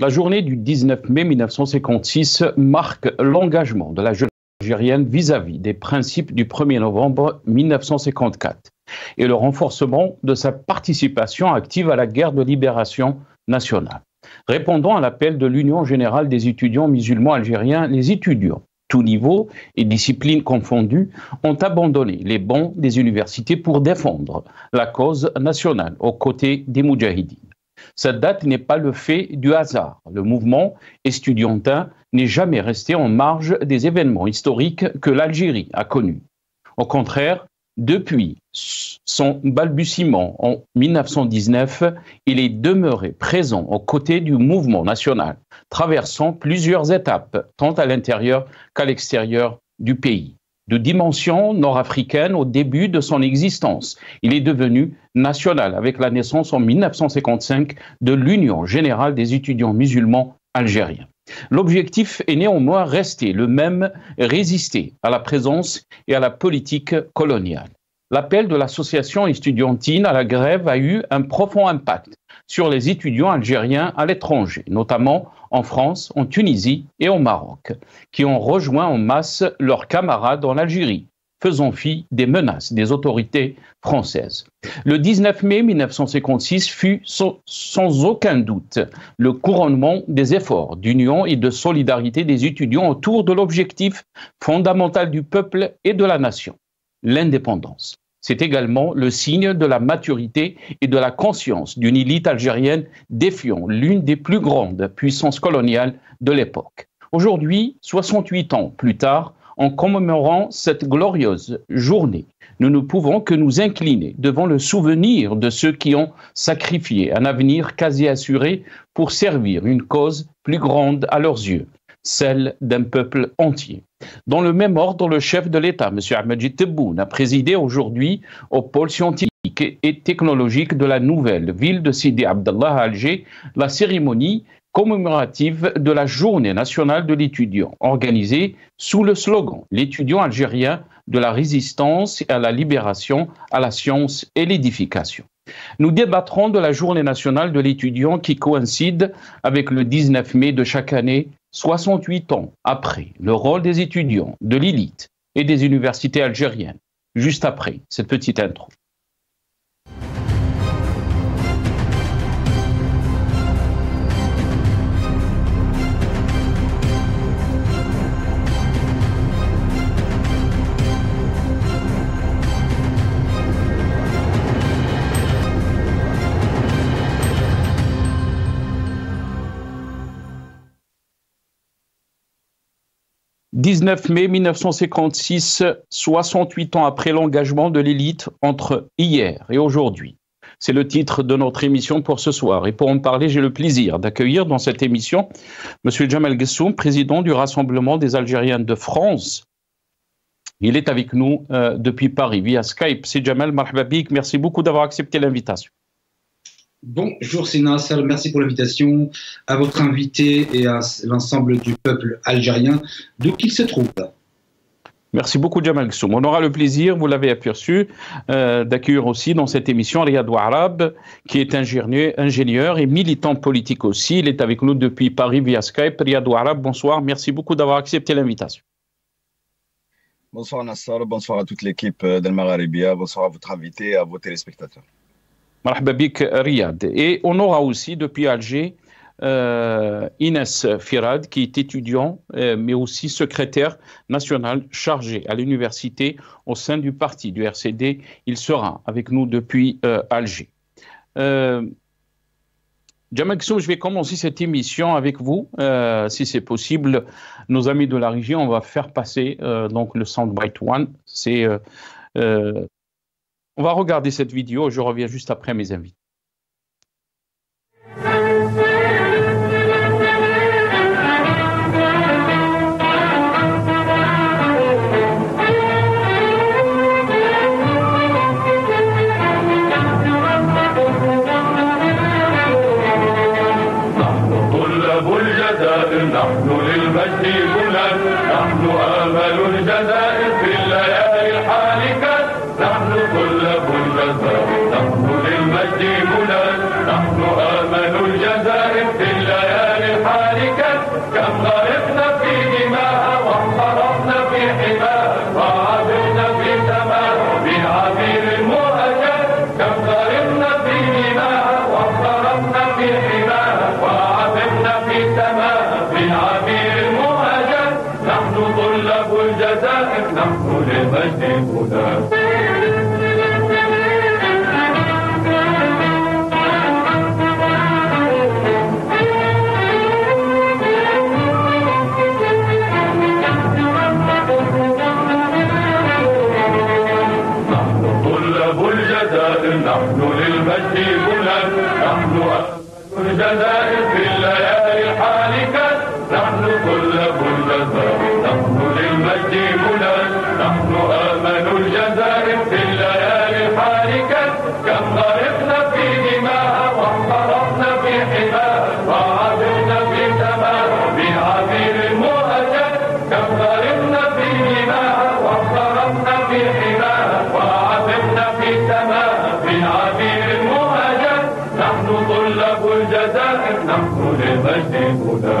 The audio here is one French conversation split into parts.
La journée du 19 mai 1956 marque l'engagement de la jeunesse algérienne vis-à-vis des principes du 1er novembre 1954 et le renforcement de sa participation active à la guerre de libération nationale. Répondant à l'appel de l'Union générale des étudiants musulmans algériens, les étudiants, tous niveaux et disciplines confondues, ont abandonné les bancs des universités pour défendre la cause nationale aux côtés des Moudjahidines. Cette date n'est pas le fait du hasard. Le mouvement estudiantin n'est jamais resté en marge des événements historiques que l'Algérie a connus. Au contraire, depuis son balbutiement en 1919, il est demeuré présent aux côtés du mouvement national, traversant plusieurs étapes, tant à l'intérieur qu'à l'extérieur du pays. De dimension nord-africaine au début de son existence, il est devenu national avec la naissance en 1955 de l'Union générale des étudiants musulmans algériens. L'objectif est néanmoins resté le même, résister à la présence et à la politique coloniale. L'appel de l'association estudiantine à la grève a eu un profond impact sur les étudiants algériens à l'étranger, notamment en France, en Tunisie et au Maroc, qui ont rejoint en masse leurs camarades en Algérie, faisant fi des menaces des autorités françaises. Le 19 mai 1956 fut sans aucun doute le couronnement des efforts d'union et de solidarité des étudiants autour de l'objectif fondamental du peuple et de la nation, l'indépendance. C'est également le signe de la maturité et de la conscience d'une élite algérienne défiant l'une des plus grandes puissances coloniales de l'époque. Aujourd'hui, 68 ans plus tard, en commémorant cette glorieuse journée, nous ne pouvons que nous incliner devant le souvenir de ceux qui ont sacrifié un avenir quasi assuré pour servir une cause plus grande à leurs yeux, celle d'un peuple entier. Dans le même ordre, le chef de l'État, M. Ahmed Tebboune, a présidé aujourd'hui au pôle scientifique et technologique de la nouvelle ville de Sidi Abdallah à Alger la cérémonie commémorative de la Journée nationale de l'étudiant, organisée sous le slogan « L'étudiant algérien de la résistance à la libération, à la science et l'édification ». Nous débattrons de la Journée nationale de l'étudiant qui coïncide avec le 19 mai de chaque année, 68 ans après le rôle des étudiants, de l'élite et des universités algériennes, juste après cette petite intro. 19 mai 1956, 68 ans après l'engagement de l'élite entre hier et aujourd'hui. C'est le titre de notre émission pour ce soir. Et pour en parler, j'ai le plaisir d'accueillir dans cette émission M. Djemal Guessoum, président du Rassemblement des Algériens de France. Il est avec nous depuis Paris via Skype. C'est Djemal, marhaba bik. Merci beaucoup d'avoir accepté l'invitation. Bonjour Sina Assal, merci pour l'invitation, à votre invité et à l'ensemble du peuple algérien, d'où qu'il se trouve. Merci beaucoup Djemal Guessoum. On aura le plaisir, vous l'avez aperçu, d'accueillir aussi dans cette émission Riyad Ouarab, qui est ingénieur et militant politique aussi. Il est avec nous depuis Paris via Skype. Riyad Ouarab, bonsoir, merci beaucoup d'avoir accepté l'invitation. Bonsoir Nassar, bonsoir à toute l'équipe d'Al Magharibia, bonsoir à votre invité et à vos téléspectateurs. Marhaba bik Riyad. Et on aura aussi depuis Alger Inès Firad qui est étudiant mais aussi secrétaire national chargé à l'université au sein du parti du RCD. Il sera avec nous depuis Alger. Djemal Guessoum, je vais commencer cette émission avec vous, si c'est possible. Nos amis de la région, on va faire passer donc le Soundbite One. On va regarder cette vidéo, je reviens juste après mes invités. نحن للمجد منى نحن آمل الجزائر في الليالي الجزائر في الليالي الحالكة نحن طلاب الجزائر نحن للمجد هنا نحن آمل الجزائر في الليالي الحالكة كم غرقنا في دماء واحترقنا في حماها وعبرنا في سماها بعبير المؤجل كم غرقنا في دماء واحترقنا في حماها وعبرنا في سماها بعبير المؤجل نحن طلاب الجزائر نحن للمجد هنا.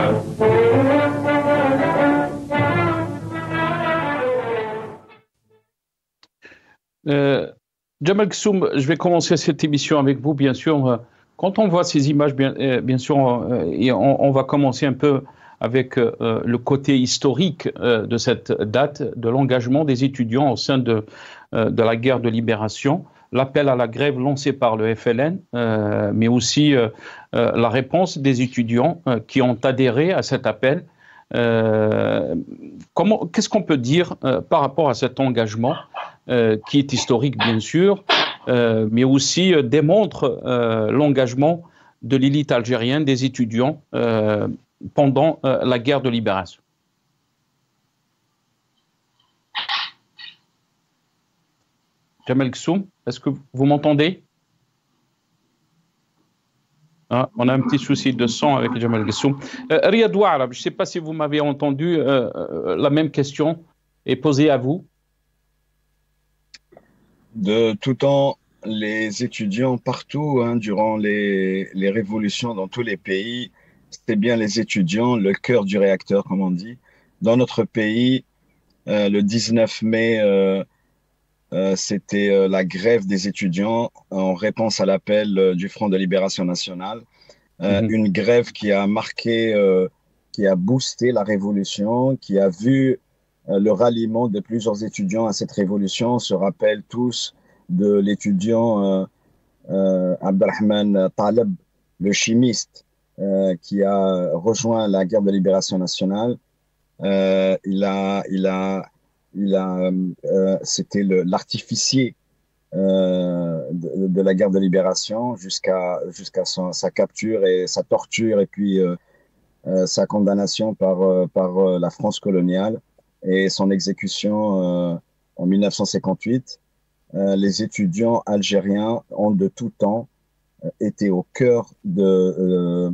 Jamal Ksum, je vais commencer cette émission avec vous, bien sûr. Quand on voit ces images, bien sûr, on va commencer un peu avec le côté historique de cette date, de l'engagement des étudiants au sein de la guerre de libération, l'appel à la grève lancé par le FLN, mais aussi la réponse des étudiants qui ont adhéré à cet appel. Qu'est-ce qu'on peut dire par rapport à cet engagement qui est historique, bien sûr, mais aussi démontre l'engagement de l'élite algérienne, des étudiants, pendant la guerre de libération? Jamal Ksum, est-ce que vous m'entendez? Ah, on a un petit souci de son avec Jamal Ksum. Riyad Ouarab, je ne sais pas si vous m'avez entendu, la même question est posée à vous. De tout temps, les étudiants partout, durant les révolutions dans tous les pays, c'était bien les étudiants, le cœur du réacteur, comme on dit. Dans notre pays, le 19 mai, c'était la grève des étudiants en réponse à l'appel du Front de Libération Nationale. Une grève qui a marqué, qui a boosté la révolution, qui a vu le ralliement de plusieurs étudiants à cette révolution. On se rappelle tous de l'étudiant Abdelrahman Taleb, le chimiste, qui a rejoint la guerre de libération nationale. C'était l'artificier de la guerre de libération jusqu'à sa capture et sa torture et puis sa condamnation par la France coloniale et son exécution en 1958. Les étudiants algériens ont de tout temps été au cœur des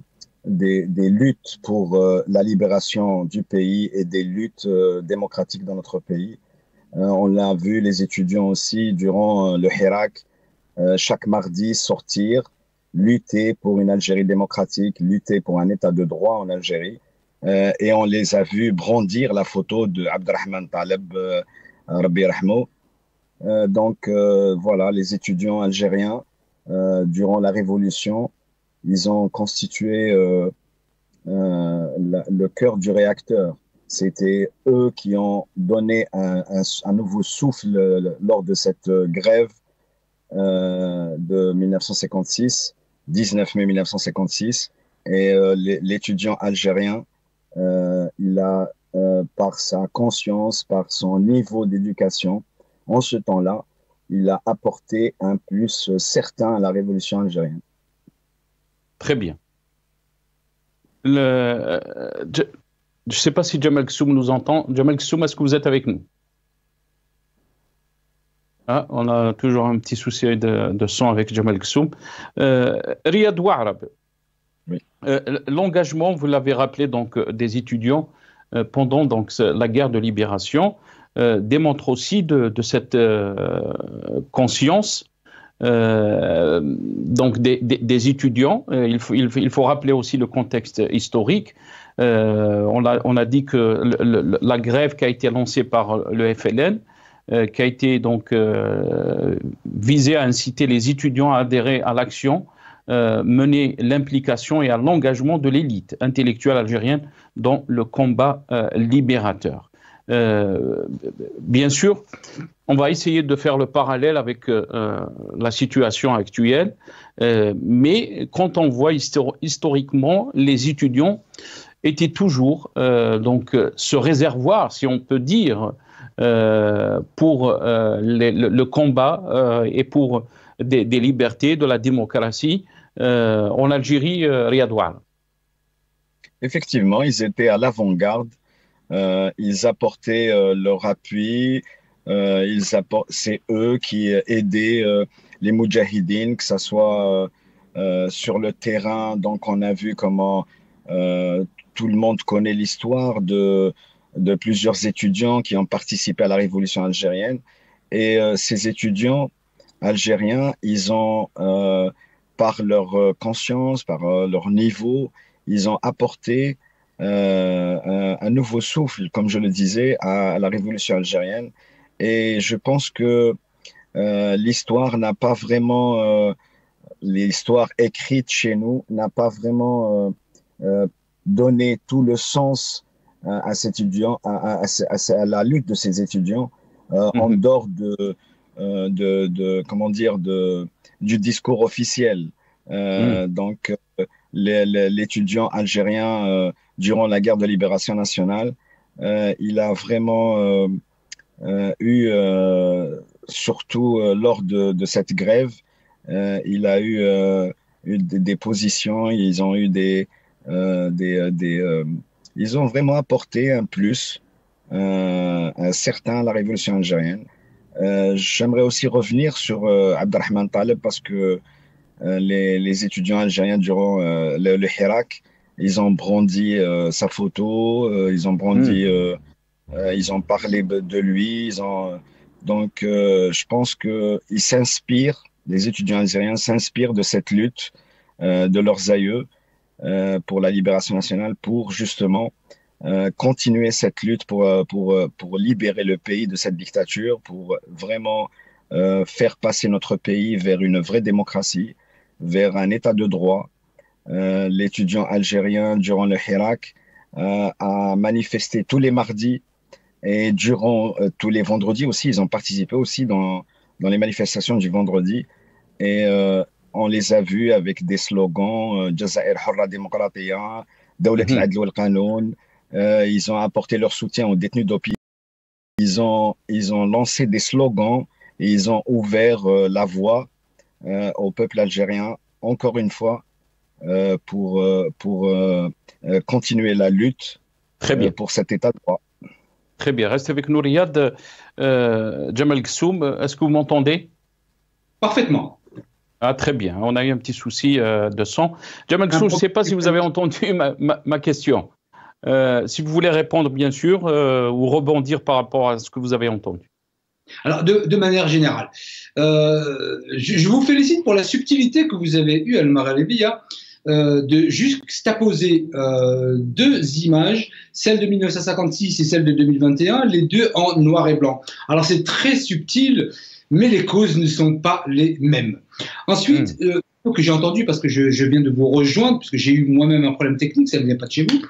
luttes pour la libération du pays et des luttes démocratiques dans notre pays. On l'a vu, les étudiants aussi, durant le Hirak, chaque mardi sortir, lutter pour une Algérie démocratique, lutter pour un état de droit en Algérie. Et on les a vus brandir la photo de Abdelrahman Taleb, Rabbi Rahmo. Donc voilà, les étudiants algériens, durant la Révolution, ils ont constitué le cœur du réacteur. C'était eux qui ont donné un nouveau souffle lors de cette grève de 1956, 19 mai 1956. Et l'étudiant algérien, il a, par sa conscience, par son niveau d'éducation, en ce temps-là, il a apporté un plus certain à la révolution algérienne. Très bien. Je ne sais pas si Jamal Ksum nous entend. Jamal Ksum, est-ce que vous êtes avec nous? Ah, on a toujours un petit souci de son avec Jamal Ksum. Riyad Ouarab, oui. L'engagement, vous l'avez rappelé, donc, des étudiants pendant donc, la guerre de libération démontre aussi de cette conscience donc des étudiants. Il faut rappeler aussi le contexte historique. On a dit que la grève qui a été lancée par le FLN, qui a été donc visée à inciter les étudiants à adhérer à l'action, mener l'implication et à l'engagement de l'élite intellectuelle algérienne dans le combat libérateur. Bien sûr, on va essayer de faire le parallèle avec la situation actuelle, mais quand on voit historiquement, les étudiants étaient toujours donc ce réservoir, si on peut dire, pour le combat et pour des libertés, de la démocratie en Algérie, Riyad Ouad. Effectivement, ils étaient à l'avant-garde. Ils apportaient leur appui. C'est eux qui aidaient les Moudjahidines, que ce soit sur le terrain. Donc, on a vu comment tout le monde connaît l'histoire de plusieurs étudiants qui ont participé à la révolution algérienne. Et ces étudiants algériens, ils ont, par leur conscience, par leur niveau, ils ont apporté un nouveau souffle, comme je le disais, à la révolution algérienne. Et je pense que l'histoire n'a pas vraiment, l'histoire écrite chez nous n'a pas vraiment donné tout le sens à cet étudiant, à la lutte de ces étudiants, en dehors comment dire, du discours officiel. Donc, l'étudiant algérien, durant la guerre de libération nationale, il a vraiment eu, surtout lors de cette grève, il a eu des positions, ils ont eu ils ont vraiment apporté un plus certain à la révolution algérienne. J'aimerais aussi revenir sur Abdelrahman Taleb parce que les étudiants algériens durant le Hirak, ils ont brandi sa photo, ils ont brandi, ils ont parlé de lui, donc je pense que ils s'inspirent, les étudiants algériens s'inspirent de cette lutte de leurs aïeux pour la libération nationale, pour justement continuer cette lutte pour libérer le pays de cette dictature, pour vraiment faire passer notre pays vers une vraie démocratie, vers un état de droit. L'étudiant algérien, durant le Hirak, a manifesté tous les mardis et durant tous les vendredis aussi. Ils ont participé aussi dans les manifestations du vendredi. Et on les a vus avec des slogans Jazair Hurra Demokratiya, Dawlat al-Adl wal Qanoun. Ils ont apporté leur soutien aux détenus d'opinion. Ils ont lancé des slogans et ils ont ouvert la voie au peuple algérien, encore une fois, pour continuer la lutte. Très bien. Pour cet état de droit. Très bien. Restez avec nous, Riyad. Jamal Ghessoum, est-ce que vous m'entendez? Parfaitement. Ah, très bien. On a eu un petit souci de son. Jamal Ghessoum, je ne sais pas si vous avez entendu ma question. Si vous voulez répondre, bien sûr, ou rebondir par rapport à ce que vous avez entendu. Alors, de manière générale, je vous félicite pour la subtilité que vous avez eue, Almar Alebia, de juxtaposer deux images, celle de 1956 et celle de 2021, les deux en noir et blanc. Alors, c'est très subtil, mais les causes ne sont pas les mêmes. Ensuite, que j'ai entendu, parce que je viens de vous rejoindre, parce que j'ai eu moi-même un problème technique, ça ne vient pas de chez vous,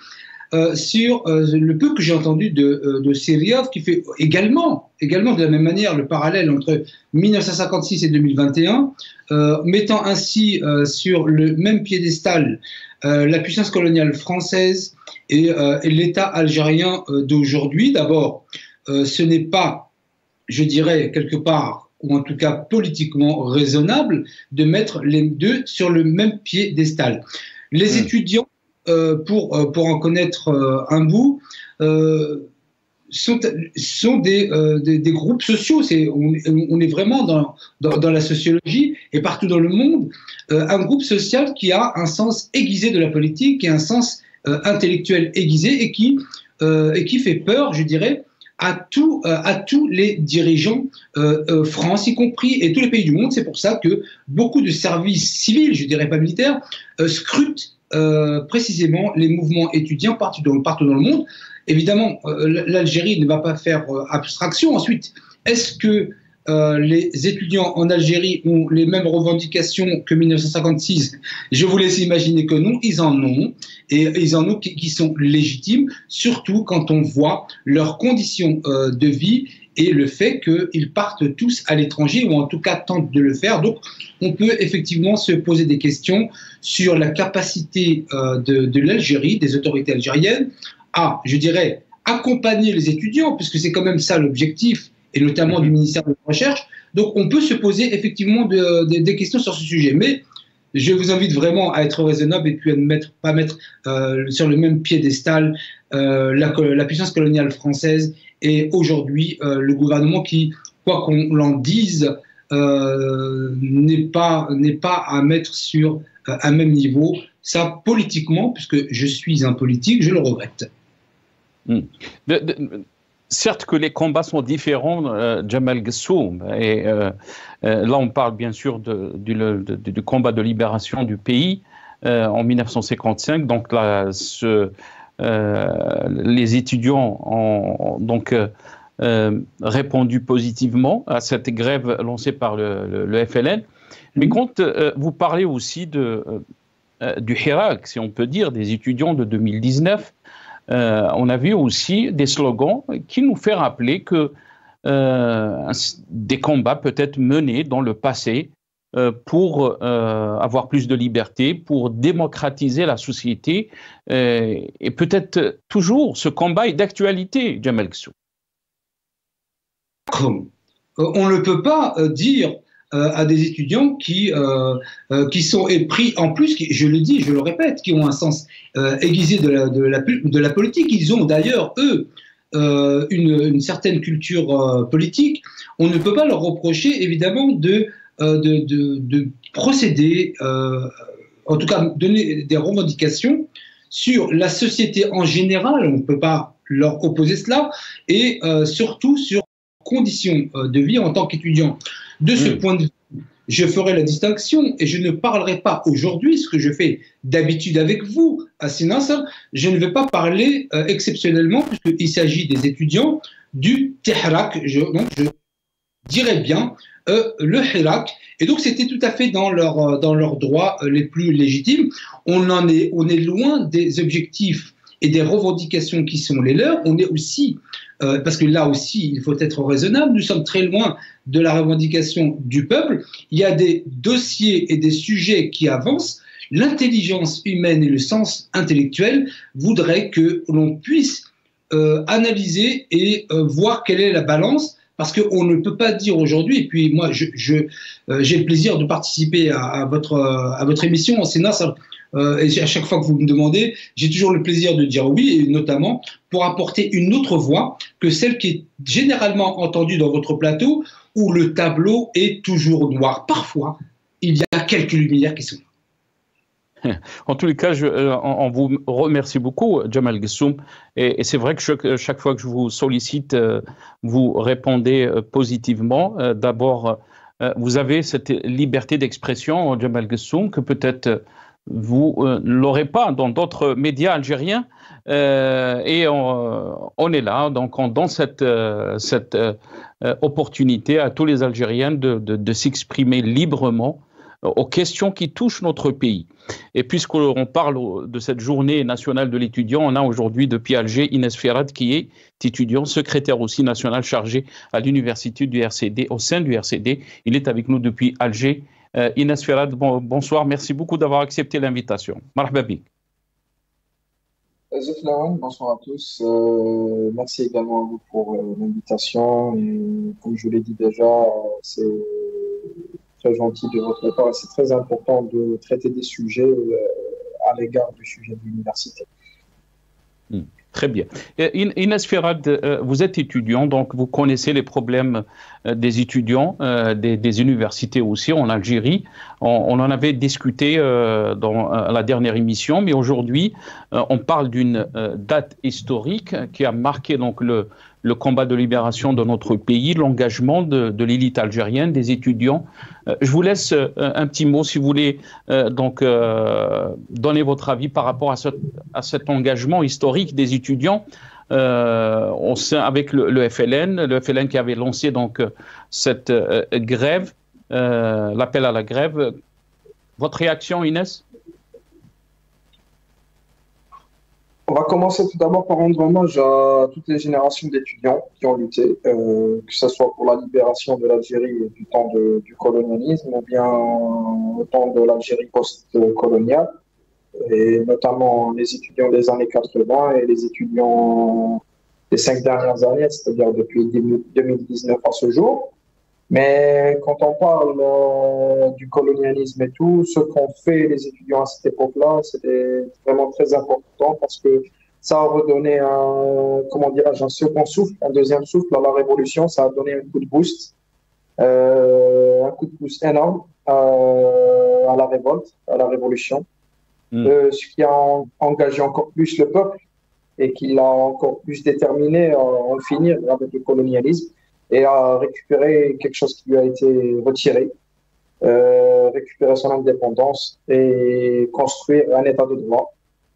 sur le peu que j'ai entendu de Seriov, qui fait également de la même manière le parallèle entre 1956 et 2021, mettant ainsi sur le même piédestal la puissance coloniale française et l'État algérien d'aujourd'hui. D'abord, ce n'est pas, je dirais, quelque part, ou en tout cas politiquement raisonnable, de mettre les deux sur le même piédestal. Les étudiants, pour en connaître un bout, sont des groupes sociaux. On est vraiment dans la sociologie et partout dans le monde, un groupe social qui a un sens aiguisé de la politique et un sens intellectuel aiguisé et qui fait peur, je dirais, à tous les dirigeants, France y compris, et tous les pays du monde. C'est pour ça que beaucoup de services civils, je dirais pas militaires, scrutent précisément les mouvements étudiants partout dans le monde. Évidemment, l'Algérie ne va pas faire abstraction. Ensuite, est-ce que les étudiants en Algérie ont les mêmes revendications que 1956? Je vous laisse imaginer que non, ils en ont, et ils en ont qui sont légitimes, surtout quand on voit leurs conditions de vie et le fait qu'ils partent tous à l'étranger, ou en tout cas tentent de le faire. Donc, on peut effectivement se poser des questions sur la capacité de l'Algérie, des autorités algériennes, à, je dirais, accompagner les étudiants, puisque c'est quand même ça l'objectif, et notamment du ministère de la Recherche. Donc, on peut se poser effectivement des questions sur ce sujet. Mais je vous invite vraiment à être raisonnable et puis à ne pas mettre sur le même piédestal la puissance coloniale française et aujourd'hui le gouvernement qui, quoi qu'on l'en dise, n'est pas à mettre sur un même niveau. Ça, politiquement, puisque je suis un politique, je le regrette. Certes que les combats sont différents, Jamal Gessoum, et là on parle bien sûr du combat de libération du pays en 1955, donc là, les étudiants ont donc répondu positivement à cette grève lancée par le FLN, mais quand vous parlez aussi du Hirak, si on peut dire, des étudiants de 2019, on a vu aussi des slogans qui nous font rappeler que des combats peut-être menés dans le passé pour avoir plus de liberté, pour démocratiser la société, et peut-être toujours ce combat est d'actualité, Jamal Gessoum. On ne peut pas dire à des étudiants qui sont pris, en plus, je le dis, je le répète, qui ont un sens aiguisé de la politique. Ils ont d'ailleurs, eux, une certaine culture politique. On ne peut pas leur reprocher, évidemment, de procéder, en tout cas donner des revendications sur la société en général. On ne peut pas leur opposer cela, et surtout sur conditions de vie en tant qu'étudiant. De ce point de vue, je ferai la distinction et je ne parlerai pas aujourd'hui, ce que je fais d'habitude avec vous à Sinasr, je ne vais pas parler exceptionnellement, puisqu'il s'agit des étudiants du Hirak, donc je dirais bien le Hirak, et donc c'était tout à fait dans leurs droits les plus légitimes. On est loin des objectifs et des revendications qui sont les leurs. On est aussi, parce que là aussi, il faut être raisonnable, nous sommes très loin de la revendication du peuple. Il y a des dossiers et des sujets qui avancent. L'intelligence humaine et le sens intellectuel voudraient que l'on puisse analyser et voir quelle est la balance, parce qu'on ne peut pas dire aujourd'hui, et puis moi j'ai le plaisir de participer à votre émission en Sénat, et à chaque fois que vous me demandez, j'ai toujours le plaisir de dire oui, et notamment pour apporter une autre voix que celle qui est généralement entendue dans votre plateau, où le tableau est toujours noir. Parfois, il y a quelques lumières qui sont là. En tous les cas, on vous remercie beaucoup, Jamal Gessoum. Et c'est vrai que chaque fois que je vous sollicite, vous répondez positivement. D'abord, vous avez cette liberté d'expression, Jamal Gessoum, que peut-être vous ne l'aurez pas dans d'autres médias algériens. Et on est là, donc on donne cette opportunité à tous les Algériens de s'exprimer librement aux questions qui touchent notre pays. Et puisqu'on parle de cette journée nationale de l'étudiant, on a aujourd'hui depuis Alger Inès Ferrad qui est étudiant, secrétaire aussi national chargé à l'université du RCD, au sein du RCD. Il est avec nous depuis Alger. Inès Ferrad, bonsoir, merci beaucoup d'avoir accepté l'invitation. Marhaba bik. Bonsoir à tous. Merci également à vous pour l'invitation. Et comme je l'ai dit déjà, c'est très gentil de votre part. C'est très important de traiter des sujets à l'égard du sujet de l'université. Très bien. Inès Ferrad, vous êtes étudiant, donc vous connaissez les problèmes des étudiants, des universités aussi en Algérie. On en avait discuté dans la dernière émission, mais aujourd'hui, on parle d'une date historique qui a marqué donc le combat de libération de notre pays, l'engagement de l'élite algérienne, des étudiants. Je vous laisse un petit mot, si vous voulez, donner votre avis par rapport à cet engagement historique des étudiants avec le FLN qui avait lancé donc cette grève, l'appel à la grève. Votre réaction, Inès ? On va commencer tout d'abord par rendre hommage à toutes les générations d'étudiants qui ont lutté, que ce soit pour la libération de l'Algérie du temps du colonialisme ou bien au temps de l'Algérie post-coloniale, et notamment les étudiants des années 80 et les étudiants des 5 dernières années, c'est-à-dire depuis 2019 à ce jour. Mais quand on parle du colonialisme et tout, ce qu'ont fait les étudiants à cette époque-là, c'était vraiment très important parce que ça a redonné comment dirais-je, un second souffle, un deuxième souffle à la révolution. Ça a donné un coup de boost, un coup de pouce énorme à la révolte, à la révolution, ce qui a engagé encore plus le peuple et qui l'a encore plus déterminé à en finir avec le colonialisme et à récupérer quelque chose qui lui a été retiré, récupérer son indépendance et construire un état de droit,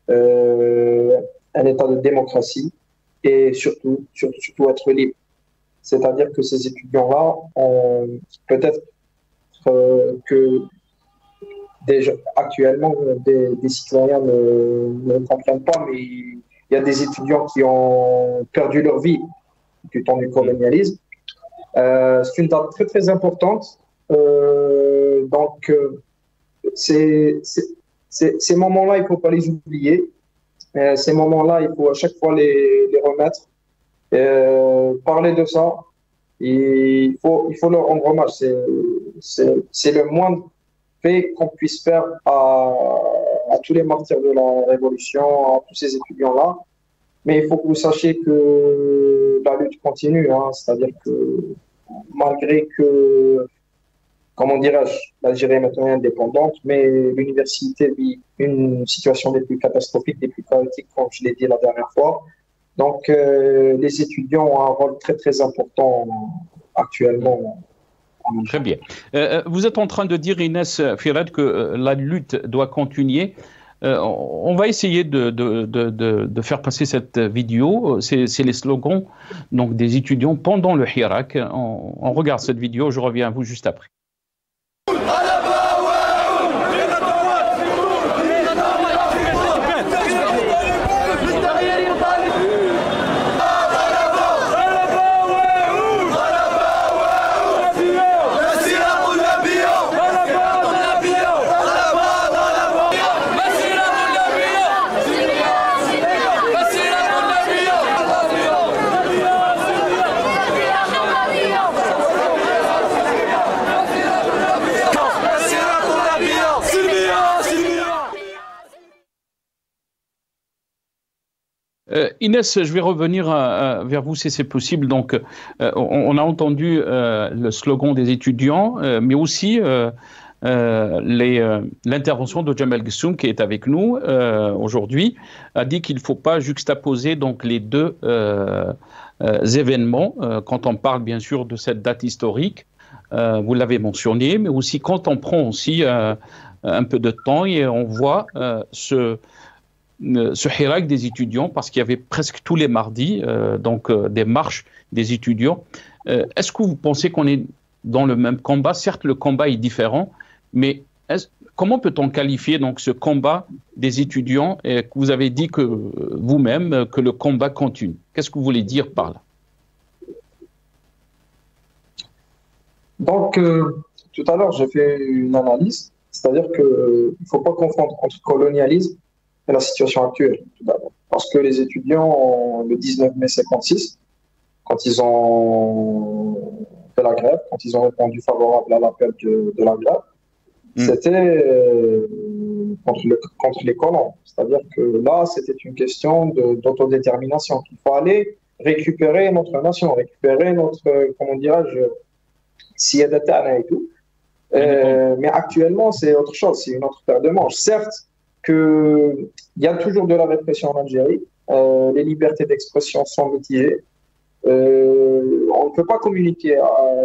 un état de démocratie et surtout être libre. C'est-à-dire que ces étudiants-là ont peut-être que actuellement des citoyens ne comprennent pas, mais il y a des étudiants qui ont perdu leur vie du temps du colonialisme. C'est une date très très importante. Donc ces moments-là, il ne faut pas les oublier. Ces moments-là, il faut à chaque fois les remettre. Parler de ça, il faut leur rendre hommage. C'est le moindre fait qu'on puisse faire à tous les martyrs de la Révolution, à tous ces étudiants-là. Mais il faut que vous sachiez que la lutte continue, hein. C'est-à-dire que malgré que, comment dirais-je, l'Algérie est maintenant indépendante, mais l'université vit une situation des plus catastrophiques, des plus chaotiques, comme je l'ai dit la dernière fois. Donc, les étudiants ont un rôle très, très important actuellement. Très bien. Vous êtes en train de dire, Inès Firat, que la lutte doit continuer. On va essayer de faire passer cette vidéo. C'est les slogans donc, des étudiants pendant le Hirak. On regarde cette vidéo. Je reviens à vous juste après. Inès, je vais revenir vers vous si c'est possible. Donc, on a entendu le slogan des étudiants, mais aussi l'intervention de Jamel Ghessoum, qui est avec nous aujourd'hui, a dit qu'il ne faut pas juxtaposer donc, les deux événements, quand on parle bien sûr de cette date historique, vous l'avez mentionné, mais aussi quand on prend aussi un peu de temps et on voit ce Hirak des étudiants, parce qu'il y avait presque tous les mardis des marches des étudiants. Est-ce que vous pensez qu'on est dans le même combat? Certes, le combat est différent, mais comment peut-on qualifier donc ce combat des étudiants et que vous avez dit que vous-même que le combat continue? Qu'est-ce que vous voulez dire par là? Donc, tout à l'heure, j'ai fait une analyse, c'est-à-dire qu'il ne faut pas confondre entre colonialisme et la situation actuelle, tout d'abord. Parce que les étudiants, le 19 mai 56, quand ils ont fait la grève, quand ils ont répondu favorable à l'appel de la grève, c'était contre les colons. C'est-à-dire que là, c'était une question d'autodétermination. Il faut aller récupérer notre nation, récupérer notre, comment dirais-je, siyadatana et tout. Mais actuellement, c'est autre chose, c'est une autre paire de manches. Certes, qu'il y a toujours de la répression en Algérie, les libertés d'expression sont mitigées, on ne peut pas communiquer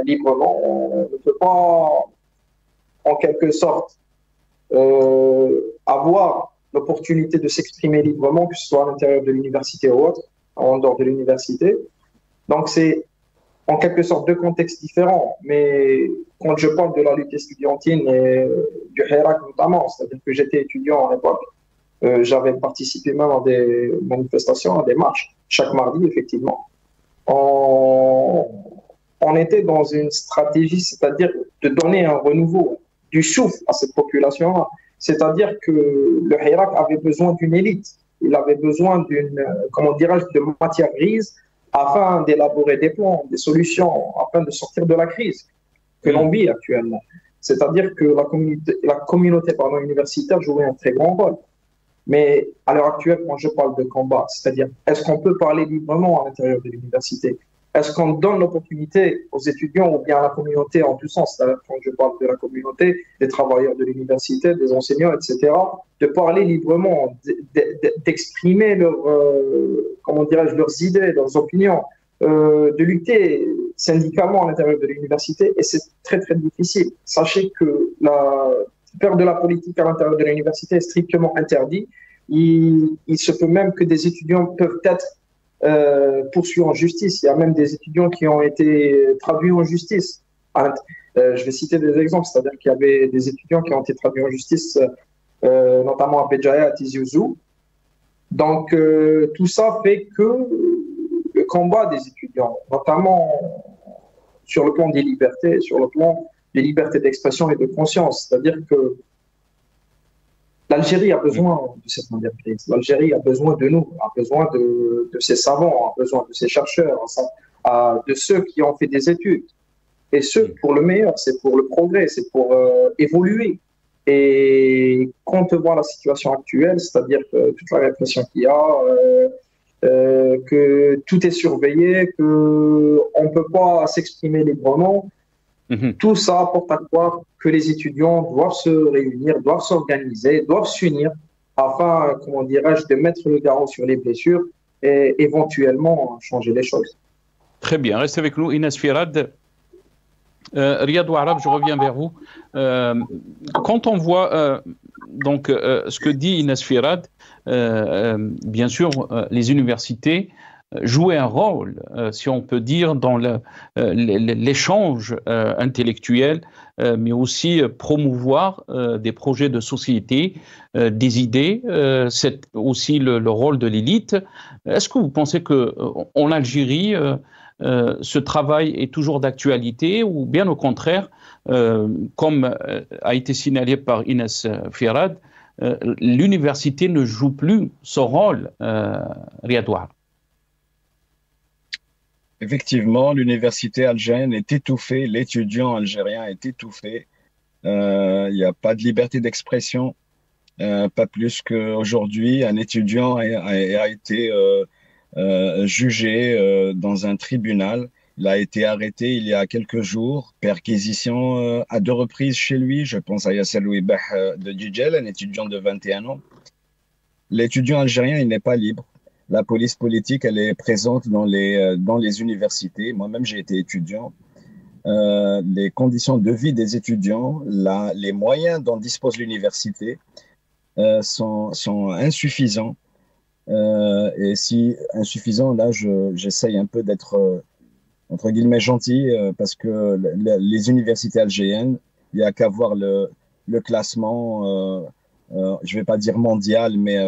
librement, on ne peut pas, en quelque sorte, avoir l'opportunité de s'exprimer librement, que ce soit à l'intérieur de l'université ou autre, en dehors de l'université. Donc, c'est en quelque sorte deux contextes différents, mais quand je parle de la lutte estudiantine et du Hirak notamment, c'est-à-dire que j'étais étudiant à l'époque, j'avais participé même à des manifestations, à des marches, chaque mardi, effectivement. On était dans une stratégie, c'est-à-dire de donner un renouveau, du souffle à cette population-là. C'est-à-dire que le Hirak avait besoin d'une élite, il avait besoin d'une, comment dirais-je, de matière grise, afin d'élaborer des plans, des solutions, afin de sortir de la crise. que l'on vit actuellement. C'est-à-dire que la communauté universitaire jouait un très grand rôle. Mais à l'heure actuelle, quand je parle de combat, c'est-à-dire, est-ce qu'on peut parler librement à l'intérieur de l'université? Est-ce qu'on donne l'opportunité aux étudiants ou bien à la communauté en tout sens, c'est-à-dire quand je parle de la communauté, des travailleurs de l'université, des enseignants, etc., de parler librement, d'exprimer leurs idées, leurs opinions, de lutter syndicalement à l'intérieur de l'université, et c'est très très difficile. Sachez que faire de la politique à l'intérieur de l'université est strictement interdit. Il se peut même que des étudiants peuvent être poursuivis en justice. Il y a même des étudiants qui ont été traduits en justice. Je vais citer des exemples, c'est-à-dire qu'il y avait des étudiants qui ont été traduits en justice, notamment à Béjaïa, à Tizi Ouzou. Donc, tout ça fait que le combat des étudiants, notamment sur le plan des libertés, sur le plan des libertés d'expression et de conscience, c'est-à-dire que l'Algérie a besoin de cette modernité. L'Algérie a besoin de nous, a besoin de ses savants, a besoin de ses chercheurs, de ceux qui ont fait des études. Et ce, pour le meilleur, c'est pour le progrès, c'est pour évoluer. Et quand on voit la situation actuelle, c'est-à-dire que toute la répression qu'il y a, que tout est surveillé, qu'on ne peut pas s'exprimer librement, tout ça porte à croire que les étudiants doivent se réunir, doivent s'organiser, doivent s'unir afin, comment dirais-je, de mettre le garrot sur les blessures et éventuellement changer les choses. Très bien, restez avec nous, Inès Firad. Riyad Ouarab, je reviens vers vous. Quand on voit ce que dit Inès Firad, bien sûr, les universités jouer un rôle, si on peut dire, dans l'échange intellectuel, mais aussi promouvoir des projets de société, des idées. C'est aussi le rôle de l'élite. Est-ce que vous pensez qu'en Algérie, ce travail est toujours d'actualité ou bien au contraire, comme a été signalé par Inès Firad, l'université ne joue plus son rôle, Riyad Ouarab? Effectivement, l'université algérienne est étouffée, l'étudiant algérien est étouffé. Il n'y a pas de liberté d'expression, pas plus qu'aujourd'hui. Un étudiant a été jugé dans un tribunal. Il a été arrêté il y a quelques jours, perquisition à 2 reprises chez lui. Je pense à Yasser Louibah de Djidjel, un étudiant de 21 ans. L'étudiant algérien, il n'est pas libre. La police politique, elle est présente dans les universités. Moi-même, j'ai été étudiant. Les conditions de vie des étudiants, les moyens dont dispose l'université sont insuffisants. Et si insuffisants, là, j'essaye un peu d'être, entre guillemets, gentil, parce que les universités algériennes, il n'y a qu'à voir le classement, je ne vais pas dire mondial, mais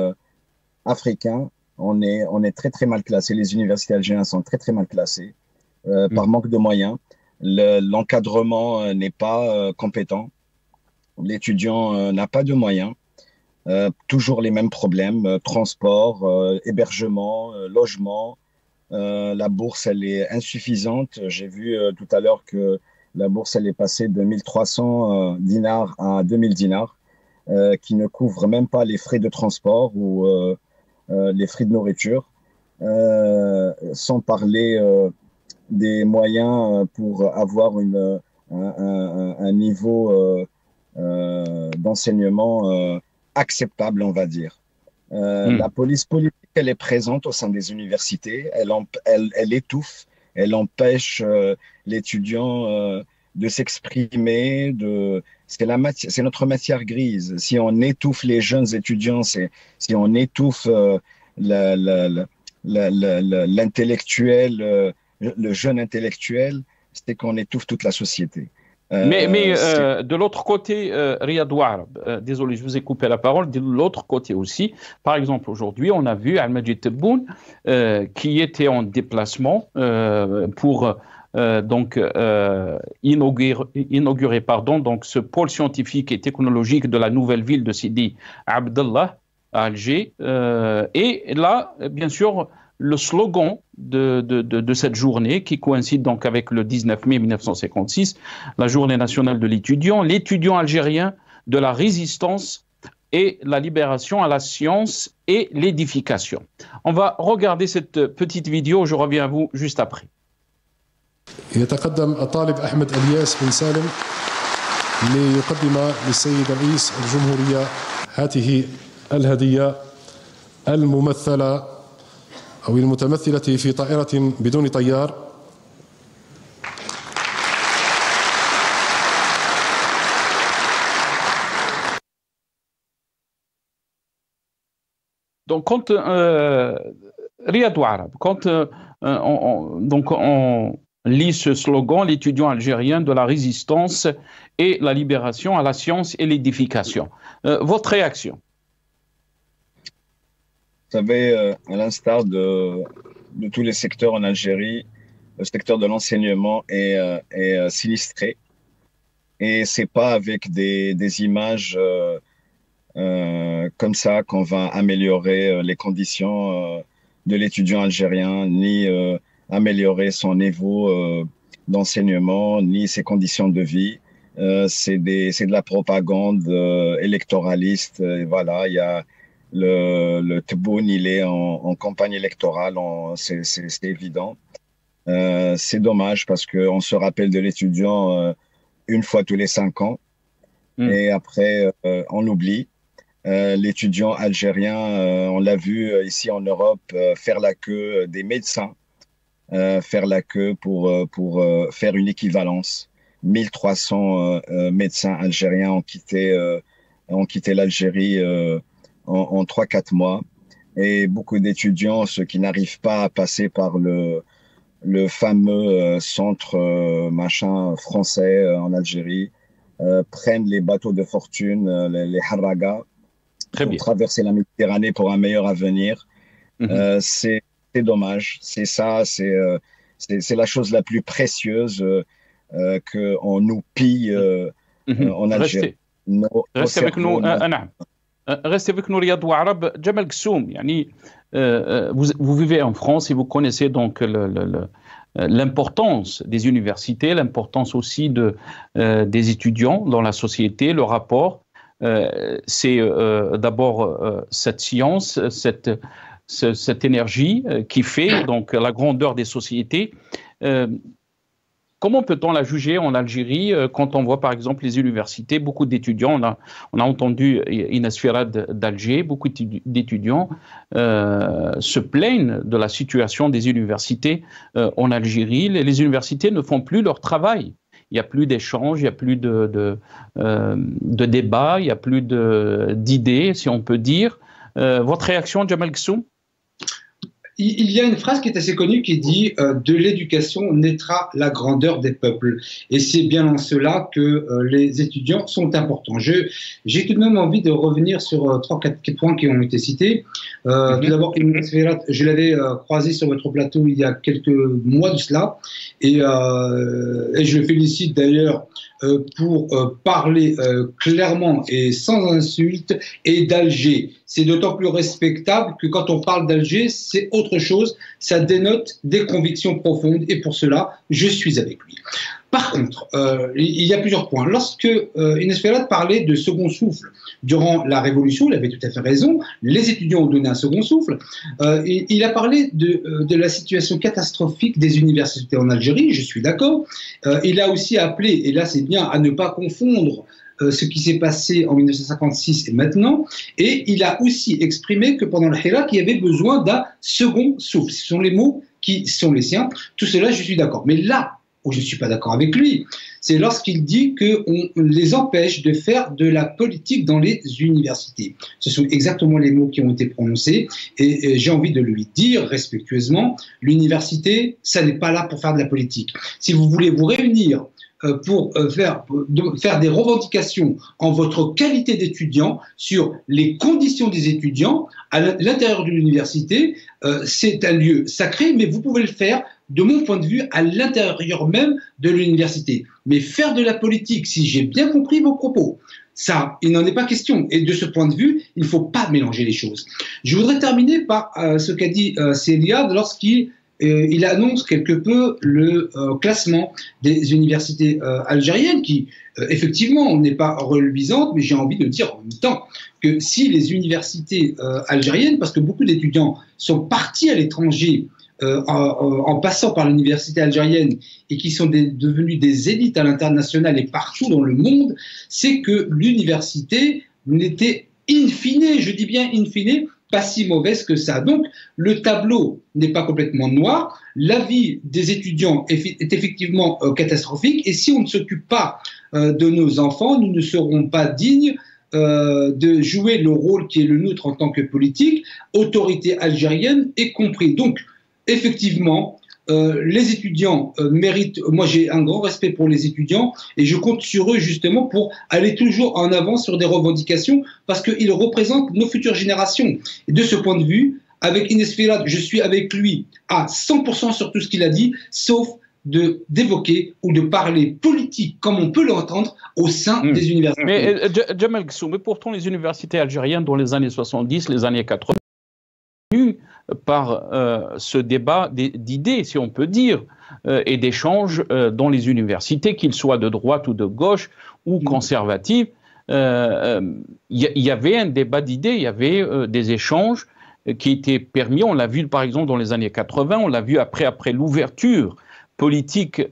africain. On est très très mal classé. Les universités algériennes sont très très mal classées par manque de moyens. L'encadrement n'est pas compétent. L'étudiant n'a pas de moyens. Toujours les mêmes problèmes, transport, hébergement, logement. La bourse, elle est insuffisante. J'ai vu tout à l'heure que la bourse, elle est passée de 1300 dinars à 2000 dinars, qui ne couvrent même pas les frais de transport ou les frais de nourriture, sans parler des moyens pour avoir un niveau d'enseignement acceptable, on va dire. La police politique, elle est présente au sein des universités, elle étouffe, elle empêche l'étudiant de s'exprimer, c'est notre matière grise. Si on étouffe les jeunes étudiants, si on étouffe l'intellectuel, le jeune intellectuel, c'est qu'on étouffe toute la société. Mais de l'autre côté, Riyad Ouarab, désolé, je vous ai coupé la parole, de l'autre côté aussi, par exemple, aujourd'hui, on a vu Al-Majid Tebboune qui était en déplacement pour inaugurer donc ce pôle scientifique et technologique de la nouvelle ville de Sidi Abdallah à Alger. Et là, bien sûr, le slogan de cette journée qui coïncide donc avec le 19 mai 1956, la journée nationale de l'étudiant algérien de la résistance et la libération à la science et l'édification. On va regarder cette petite vidéo, je reviens à vous juste après. يتقدم الطالب أحمد الياس بن سالم ليقدم للسيد رئيس الجمهورية هذه الهدية الممثلة أو المتمثلة في طائرة بدون طيار. Donc, quand Riyad Ouarab, quand on lit ce slogan, l'étudiant algérien de la résistance et la libération à la science et l'édification, votre réaction? Vous savez, à l'instar de tous les secteurs en Algérie, le secteur de l'enseignement est sinistré. Et c'est pas avec des images comme ça qu'on va améliorer les conditions de l'étudiant algérien, ni améliorer son niveau d'enseignement, ni ses conditions de vie. C'est de la propagande électoraliste. Et voilà, il y a le Tebboune, il est en campagne électorale, c'est évident. C'est dommage parce qu'on se rappelle de l'étudiant une fois tous les 5 ans et après on oublie. L'étudiant algérien, on l'a vu ici en Europe, faire la queue des médecins, faire la queue pour faire une équivalence. 1300 médecins algériens ont quitté l'Algérie en 3-4 mois. Et beaucoup d'étudiants, ceux qui n'arrivent pas à passer par le fameux centre machin français en Algérie, prennent les bateaux de fortune, les Harraga, pour traverser la Méditerranée pour un meilleur avenir. C'est dommage. C'est ça, c'est la chose la plus précieuse qu'on nous pille en Algérie. Restez avec nous, restez avec nous, Riyad Ouarab. Jamal Ghessoum, vous vivez en France et vous connaissez donc l'importance des universités, l'importance aussi des étudiants dans la société, le rapport. C'est d'abord cette science, cette énergie qui fait donc la grandeur des sociétés. Comment peut-on la juger en Algérie quand on voit par exemple les universités, beaucoup d'étudiants, on a entendu Inès Firad d'Alger, beaucoup d'étudiants se plaignent de la situation des universités en Algérie. Les universités ne font plus leur travail. Il n'y a plus d'échanges, il n'y a plus de débats, il n'y a plus d'idées, si on peut dire. Votre réaction, Jamal Ghessoum? Il y a une phrase qui est assez connue qui dit de l'éducation naîtra la grandeur des peuples. Et c'est bien en cela que les étudiants sont importants. J'ai tout de même envie de revenir sur 3-4 points qui ont été cités. Tout d'abord, je l'avais croisé sur votre plateau il y a quelques mois de cela. Et je le félicite d'ailleurs pour parler clairement et sans insulte et d'Alger. C'est d'autant plus respectable que quand on parle d'Alger, c'est autre chose, ça dénote des convictions profondes et pour cela, je suis avec lui. Par contre, il y a plusieurs points. Lorsque Inès Firad parlait de second souffle durant la Révolution, il avait tout à fait raison, les étudiants ont donné un second souffle. Il a parlé de la situation catastrophique des universités en Algérie, je suis d'accord. Il a aussi appelé, et là c'est bien, à ne pas confondre ce qui s'est passé en 1956 et maintenant, et il a aussi exprimé que pendant le Hirak, il y avait besoin d'un second souffle. Ce sont les mots qui sont les siens. Tout cela, je suis d'accord. Mais là où je ne suis pas d'accord avec lui, c'est lorsqu'il dit qu'on les empêche de faire de la politique dans les universités. Ce sont exactement les mots qui ont été prononcés, et j'ai envie de lui dire respectueusement, l'université, ça n'est pas là pour faire de la politique. Si vous voulez vous réunir pour faire des revendications en votre qualité d'étudiant sur les conditions des étudiants à l'intérieur de l'université, c'est un lieu sacré, mais vous pouvez le faire, de mon point de vue, à l'intérieur même de l'université. Mais faire de la politique, si j'ai bien compris vos propos, ça, il n'en est pas question. Et de ce point de vue, il ne faut pas mélanger les choses. Je voudrais terminer par ce qu'a dit Célia lorsqu'il il annonce quelque peu le classement des universités algériennes qui, effectivement, n'est pas reluisante, mais j'ai envie de dire en même temps que si les universités algériennes, parce que beaucoup d'étudiants sont partis à l'étranger en passant par l'université algérienne et qui sont devenus des élites à l'international et partout dans le monde, c'est que l'université n'était in fine, je dis bien in fine, pas si mauvaise que ça. Donc, le tableau n'est pas complètement noir. La vie des étudiants est effectivement catastrophique. Et si on ne s'occupe pas de nos enfants, nous ne serons pas dignes de jouer le rôle qui est le nôtre en tant que politique, autorité algérienne y compris. Donc, effectivement, les étudiants méritent, moi j'ai un grand respect pour les étudiants et je compte sur eux justement pour aller toujours en avant sur des revendications parce qu'ils représentent nos futures générations. Et de ce point de vue, avec Inès Firat, je suis avec lui à 100% sur tout ce qu'il a dit, sauf d'évoquer ou de parler politique comme on peut l'entendre au sein des universités. Mais Djemal Ghessoum, mais pourtant les universités algériennes dans les années 70, les années 80, par ce débat d'idées, si on peut dire, et d'échanges dans les universités, qu'ils soient de droite ou de gauche ou conservatifs. Il y avait un débat d'idées, il y avait des échanges qui étaient permis. On l'a vu par exemple dans les années 80, on l'a vu après l'ouverture politique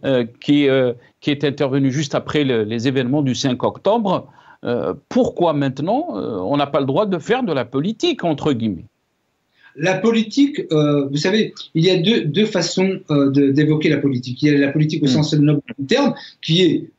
qui est intervenue juste après les événements du 5 octobre. Pourquoi maintenant on n'a pas le droit de faire de la politique, entre guillemets? La politique, vous savez, il y a deux façons d'évoquer la politique. Il y a la politique au sens noble du terme, qui est,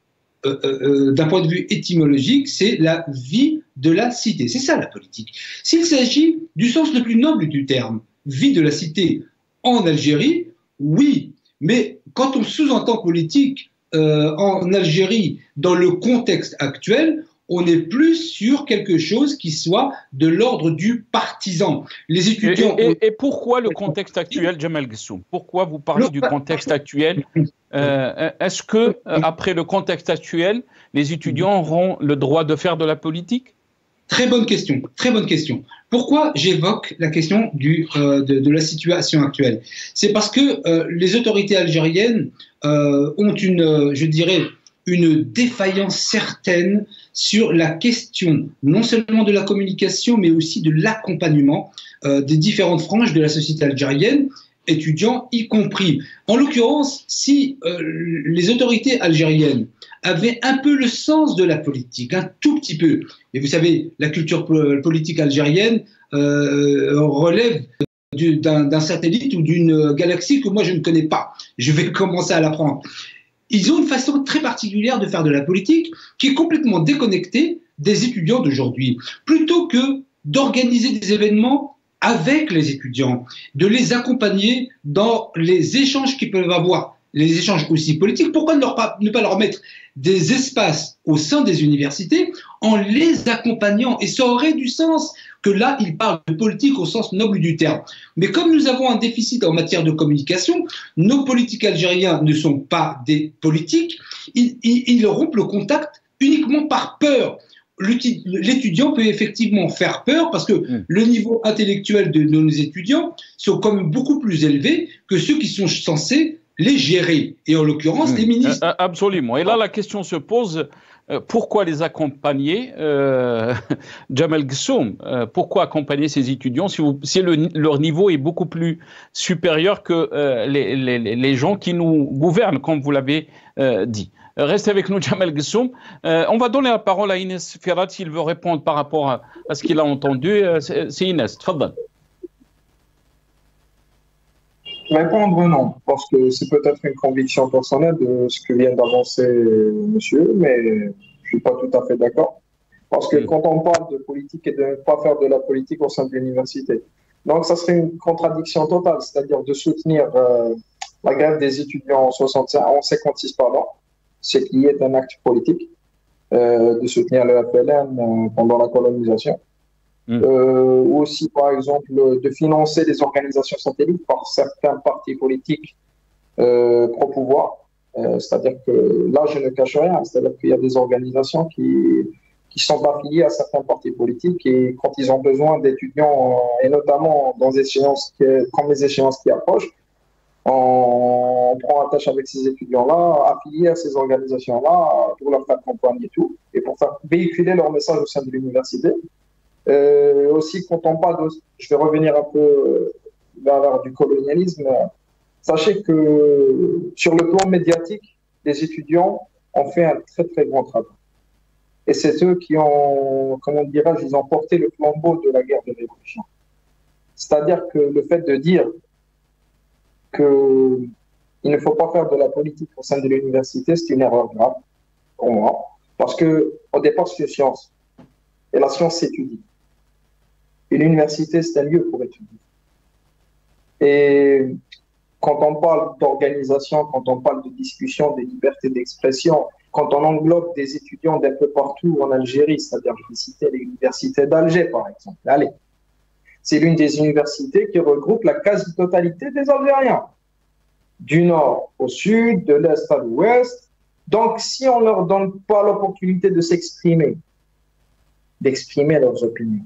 d'un point de vue étymologique, c'est la vie de la cité. C'est ça la politique. S'il s'agit du sens le plus noble du terme, vie de la cité en Algérie, oui, mais quand on sous-entend politique en Algérie dans le contexte actuel, on est plus sur quelque chose qui soit de l'ordre du partisan. Les étudiants... Et pourquoi le contexte actuel, Djemal Ghessoum? Pourquoi vous parlez du contexte actuel? Est-ce que, après le contexte actuel, les étudiants auront le droit de faire de la politique? Très bonne question, très bonne question. Pourquoi j'évoque la question de la situation actuelle? C'est parce que les autorités algériennes ont je dirais, une défaillance certaine sur la question non seulement de la communication, mais aussi de l'accompagnement des différentes franges de la société algérienne, étudiants y compris. En l'occurrence, si les autorités algériennes avaient un peu le sens de la politique, un tout petit peu, et vous savez, la culture politique algérienne relève d'un satellite ou d'une galaxie que moi je ne connais pas. Je vais commencer à l'apprendre. Ils ont une façon très particulière de faire de la politique qui est complètement déconnectée des étudiants d'aujourd'hui. Plutôt que d'organiser des événements avec les étudiants, de les accompagner dans les échanges qu'ils peuvent avoir, les échanges aussi politiques, pourquoi ne pas leur mettre des espaces au sein des universités en les accompagnant? Et ça aurait du sens que là, ils parlent de politique au sens noble du terme. Mais comme nous avons un déficit en matière de communication, nos politiques algériens ne sont pas des politiques, ils rompent le contact uniquement par peur. L'étudiant peut effectivement faire peur parce que le niveau intellectuel de nos étudiants sont quand même beaucoup plus élevés que ceux qui sont censés les gérer, et en l'occurrence les ministres. Absolument. Et là, la question se pose, pourquoi les accompagner, Djemal Ghessoum, pourquoi accompagner ces étudiants si leur niveau est beaucoup plus supérieur que les gens qui nous gouvernent, comme vous l'avez dit. Restez avec nous, Djemal Ghessoum. On va donner la parole à Inès Firat s'il veut répondre par rapport à ce qu'il a entendu. C'est Inès, tfadal. Répondre non, parce que c'est peut-être une conviction personnelle de ce que vient d'avancer monsieur, mais je ne suis pas tout à fait d'accord. Parce que quand on parle de politique et de ne pas faire de la politique au sein de l'université, donc ça serait une contradiction totale, c'est-à-dire de soutenir la grève des étudiants en 56, pardon, ce qui est un acte politique, de soutenir le FLN pendant la colonisation. Ou aussi, par exemple, de financer des organisations satellites par certains partis politiques pro-pouvoir. C'est-à-dire que là, je ne cache rien. C'est-à-dire qu'il y a des organisations qui qui sont affiliés à certains partis politiques et quand ils ont besoin d'étudiants, et notamment dans comme les échéances qui approchent, on prend attache avec ces étudiants-là, affiliés à ces organisations-là, pour leur faire campagne et tout, et pour faire véhiculer leur message au sein de l'université. Aussi, quand on parle je vais revenir un peu vers du colonialisme, sachez que sur le plan médiatique, les étudiants ont fait un très très grand travail. Et c'est eux qui ont, comment dirais-je, ils ont porté le flambeau de la guerre de révolution. C'est-à-dire que le fait de dire qu'il ne faut pas faire de la politique au sein de l'université, c'est une erreur grave pour moi. Parce qu'au départ, c'est une science. Et la science s'étudie. Et l'université, c'est un lieu pour étudier. Et quand on parle d'organisation, quand on parle de discussion, de liberté d'expression, quand on englobe des étudiants d'un peu partout en Algérie, c'est-à-dire, je vais citer l'université d'Alger, par exemple. Allez, c'est l'une des universités qui regroupe la quasi-totalité des Algériens, du nord au sud, de l'est à l'ouest. Donc, si on ne leur donne pas l'opportunité de s'exprimer, d'exprimer leurs opinions,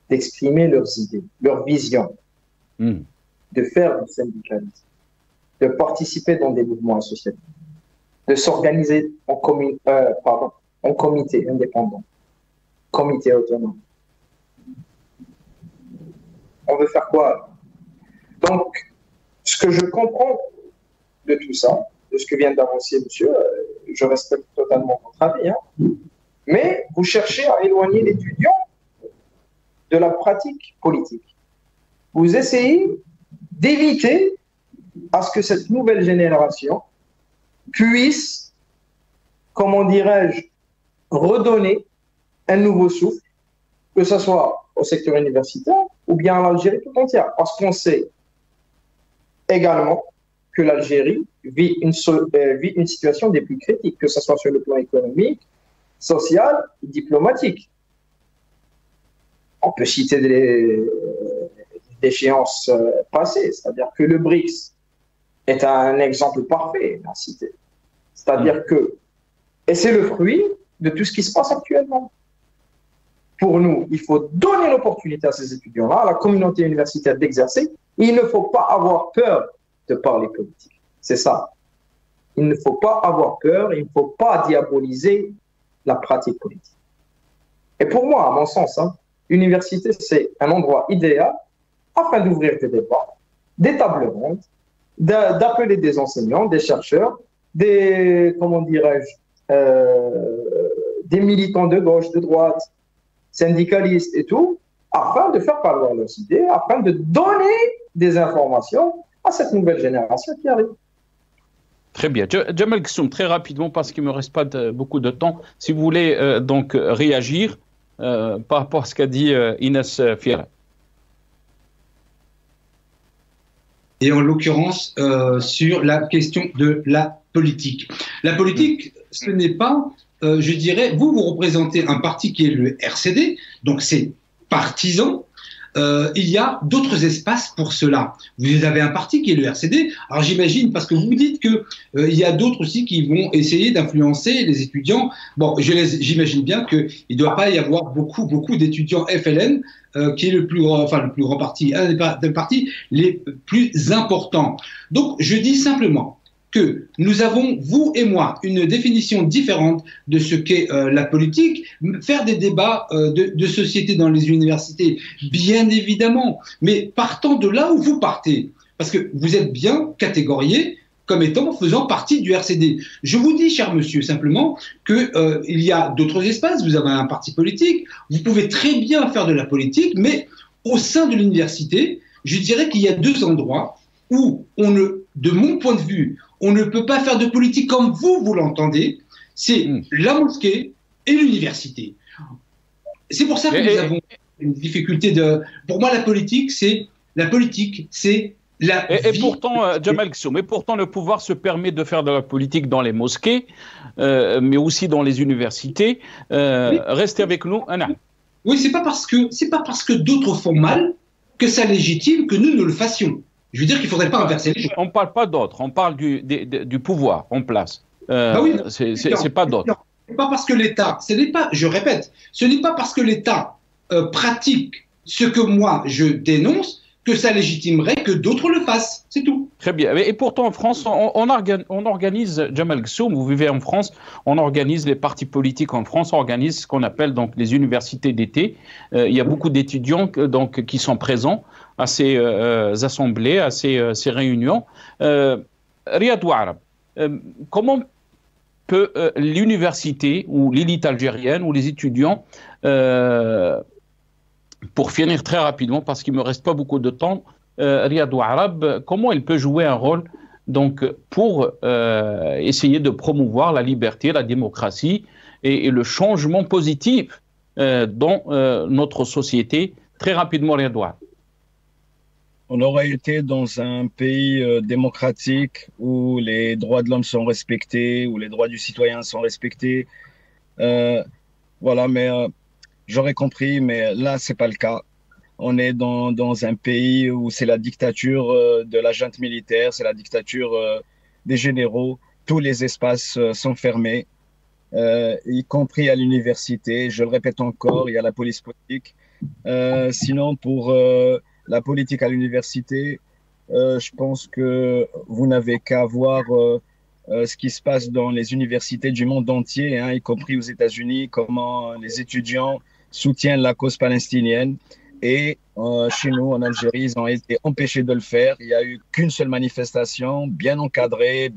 d'exprimer leurs idées, leurs visions, de faire du syndicalisme, de participer dans des mouvements associatifs, de s'organiser en comité indépendant, comité autonome. On veut faire quoi? Donc, ce que je comprends de tout ça, de ce que vient d'avancer monsieur, je respecte totalement votre avis, hein, mais vous cherchez à éloigner l'étudiant de la pratique politique. Vous essayez d'éviter à ce que cette nouvelle génération puisse, comment dirais-je, redonner un nouveau souffle, que ce soit au secteur universitaire ou bien à l'Algérie tout entière. Parce qu'on sait également que l'Algérie vit une situation des plus critiques, que ce soit sur le plan économique, social et diplomatique. On peut citer des échéances passées, c'est-à-dire que le BRICS est un exemple parfait à citer. C'est-à-dire que, et c'est le fruit de tout ce qui se passe actuellement. Pour nous, il faut donner l'opportunité à ces étudiants-là, à la communauté universitaire d'exercer. Il ne faut pas avoir peur de parler politique. C'est ça. Il ne faut pas avoir peur, il ne faut pas diaboliser la pratique politique. Et pour moi, à mon sens, l'université, c'est un endroit idéal afin d'ouvrir des débats, des tables rondes, d'appeler des enseignants, des chercheurs, des, comment dirais-je, des militants de gauche, de droite, syndicalistes et tout, afin de faire valoir leurs idées, afin de donner des informations à cette nouvelle génération qui arrive. Très bien. Djemal Ghessoum, très rapidement, parce qu'il ne me reste pas beaucoup de temps, si vous voulez donc réagir par rapport à ce qu'a dit Inès Fiera. Et en l'occurrence, sur la question de la politique. La politique, ce n'est pas, je dirais, vous représentez un parti qui est le RCD, donc c'est partisan. Il y a d'autres espaces pour cela. Vous avez un parti qui est le RCD. Alors j'imagine, parce que vous dites que il y a d'autres aussi qui vont essayer d'influencer les étudiants. Bon, j'imagine bien qu'il ne doit pas y avoir beaucoup d'étudiants FLN, qui est le plus grand parti, un des partis les plus importants. Donc je dis simplement que nous avons, vous et moi, une définition différente de ce qu'est la politique. Faire des débats de société dans les universités, bien évidemment, mais partant de là où vous partez, parce que vous êtes bien catégorié comme étant faisant partie du RCD. Je vous dis, cher monsieur, simplement qu'il y a d'autres espaces, vous avez un parti politique, vous pouvez très bien faire de la politique, mais au sein de l'université, je dirais qu'il y a deux endroits où de mon point de vue, on ne peut pas faire de politique comme vous l'entendez, c'est la mosquée et l'université. C'est pour ça que nous avons une difficulté de... Pour moi, la politique, c'est la Et pourtant, Djemal Ghessoum, mais pourtant le pouvoir se permet de faire de la politique dans les mosquées, mais aussi dans les universités. Restez avec nous, Anna. Oui, c'est pas parce que d'autres font mal que ça légitime que nous le fassions. Je veux dire qu'il ne faudrait pas inverser les choses. On ne parle pas d'autres, on parle du pouvoir en place. Oui, c'est pas d'autres. pas parce que l'État, je répète, ce n'est pas parce que l'État pratique ce que moi je dénonce que ça légitimerait que d'autres le fassent. C'est tout. Très bien. Et pourtant, en France, on organise, Jamal Ghassoum, vous vivez en France, on organise les partis politiques en France, on organise ce qu'on appelle donc les universités d'été. Il y a beaucoup d'étudiants qui sont présents à ces assemblées, à ces réunions. Riyad Ouarab, comment peut l'université ou l'élite algérienne ou les étudiants, pour finir très rapidement, parce qu'il ne me reste pas beaucoup de temps, Riyad Ouarab, comment elle peut jouer un rôle donc, pour essayer de promouvoir la liberté, la démocratie et le changement positif dans notre société? Très rapidement, Riyad Ouarab. On aurait été dans un pays démocratique où les droits de l'homme sont respectés, où les droits du citoyen sont respectés. Voilà, mais j'aurais compris, mais là, c'est pas le cas. On est dans un pays où c'est la dictature de la junte militaire, c'est la dictature des généraux. Tous les espaces sont fermés, y compris à l'université. Je le répète encore, il y a la police politique. Sinon, pour la politique à l'université, je pense que vous n'avez qu'à voir ce qui se passe dans les universités du monde entier, hein, y compris aux États-Unis, comment les étudiants soutiennent la cause palestinienne. Et chez nous, en Algérie, ils ont été empêchés de le faire. Il n'y a eu qu'une seule manifestation, bien encadrée,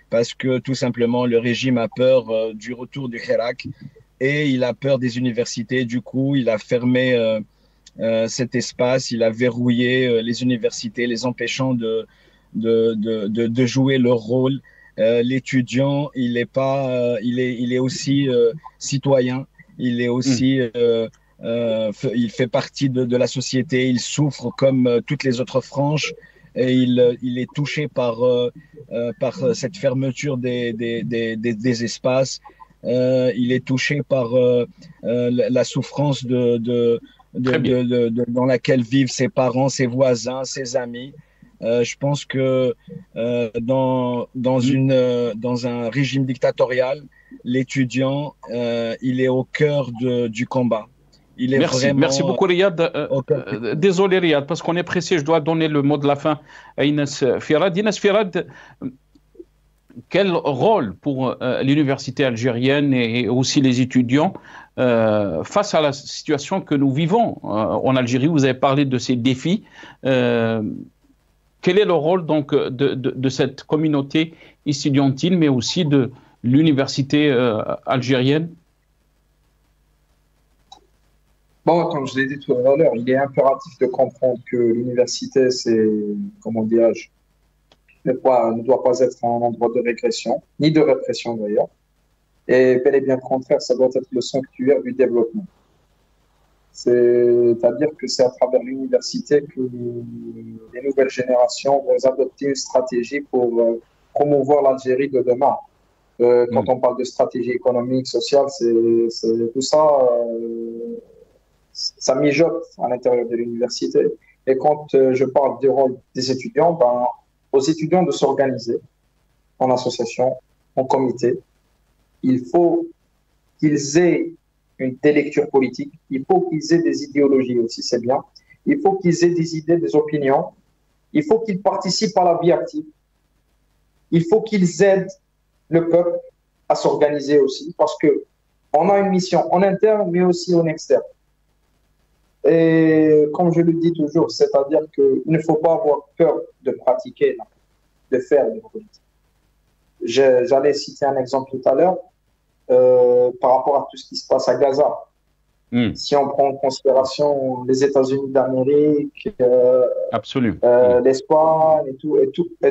parce que tout simplement, le régime a peur du retour du Hirak et il a peur des universités. Du coup, il a fermé cet espace, il a verrouillé les universités, les empêchant de jouer leur rôle. L'étudiant, il est aussi citoyen, il est aussi il fait partie de la société, il souffre comme toutes les autres franges et il est touché par cette fermeture des espaces. Il est touché par la souffrance dans laquelle vivent ses parents, ses voisins, ses amis. Je pense que dans un régime dictatorial, l'étudiant, il est au cœur du combat. Il est Merci beaucoup, Riyad. Désolé, Riyad, parce qu'on est pressé. Je dois donner le mot de la fin à Inès Firad. Inès Firad, quel rôle pour l'université algérienne et aussi les étudiants face à la situation que nous vivons en Algérie? Vous avez parlé de ces défis. Quel est le rôle donc de cette communauté estudiantine, mais aussi de l'université algérienne? Bon, comme je l'ai dit tout à l'heure, il est impératif de comprendre que l'université, c'est, comment dirais-je, ne doit pas être un endroit de régression, ni de répression d'ailleurs. Et bel et bien le contraire, ça doit être le sanctuaire du développement. C'est-à-dire que c'est à travers l'université que les nouvelles générations vont adopter une stratégie pour promouvoir l'Algérie de demain. Quand on parle de stratégie économique, sociale, c'est tout ça, ça mijote à l'intérieur de l'université. Et quand je parle du rôle des étudiants, aux étudiants de s'organiser en association, en comité. Il faut qu'ils aient des lectures politiques, il faut qu'ils aient des idéologies aussi, c'est bien. Il faut qu'ils aient des idées, des opinions. Il faut qu'ils participent à la vie active. Il faut qu'ils aident le peuple à s'organiser aussi, parce que on a une mission en interne, mais aussi en externe. Et comme je le dis toujours, c'est-à-dire qu'il ne faut pas avoir peur de pratiquer, de faire des politiques. J'allais citer un exemple tout à l'heure par rapport à tout ce qui se passe à Gaza. Si on prend en considération les États-Unis d'Amérique, l'Espagne et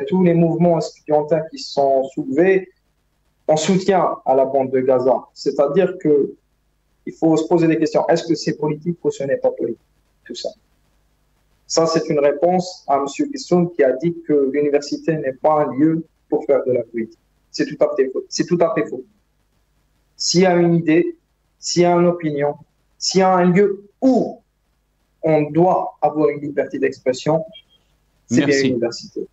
tous les mouvements estudiantins qui sont soulevés en soutien à la bande de Gaza. C'est-à-dire que il faut se poser des questions. Est-ce que c'est politique ou ce n'est pas politique? Tout ça. Ça, c'est une réponse à M. Ghassoum qui a dit que l'université n'est pas un lieu pour faire de la politique. C'est tout à fait faux. C'est tout à fait faux. S'il y a une idée, s'il y a une opinion, s'il y a un lieu où on doit avoir une liberté d'expression, c'est bien l'université.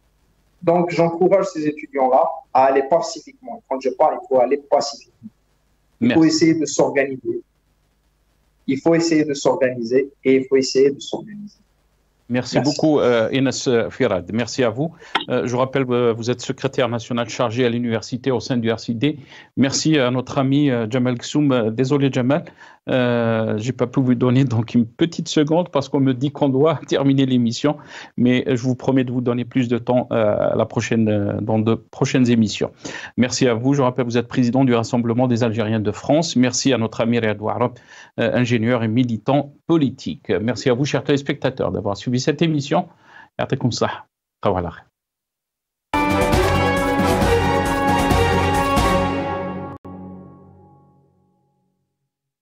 Donc, j'encourage ces étudiants-là à aller pacifiquement. Quand je parle, il faut aller pacifiquement. Il faut essayer de s'organiser. Il faut essayer de s'organiser et il faut essayer de s'organiser. Merci beaucoup, Inès Firad. Merci à vous. Je rappelle que vous êtes secrétaire national chargé à l'université au sein du RCD. Merci à notre ami Jamal Ksoum. Désolé, Jamal, je n'ai pas pu vous donner donc une petite seconde parce qu'on me dit qu'on doit terminer l'émission. Mais je vous promets de vous donner plus de temps dans de prochaines émissions. Merci à vous. Je rappelle que vous êtes président du Rassemblement des Algériens de France. Merci à notre ami Riyad Ouarab, ingénieur et militant politique. Merci à vous, chers téléspectateurs, d'avoir suivi cette émission. Ya'atikum saha.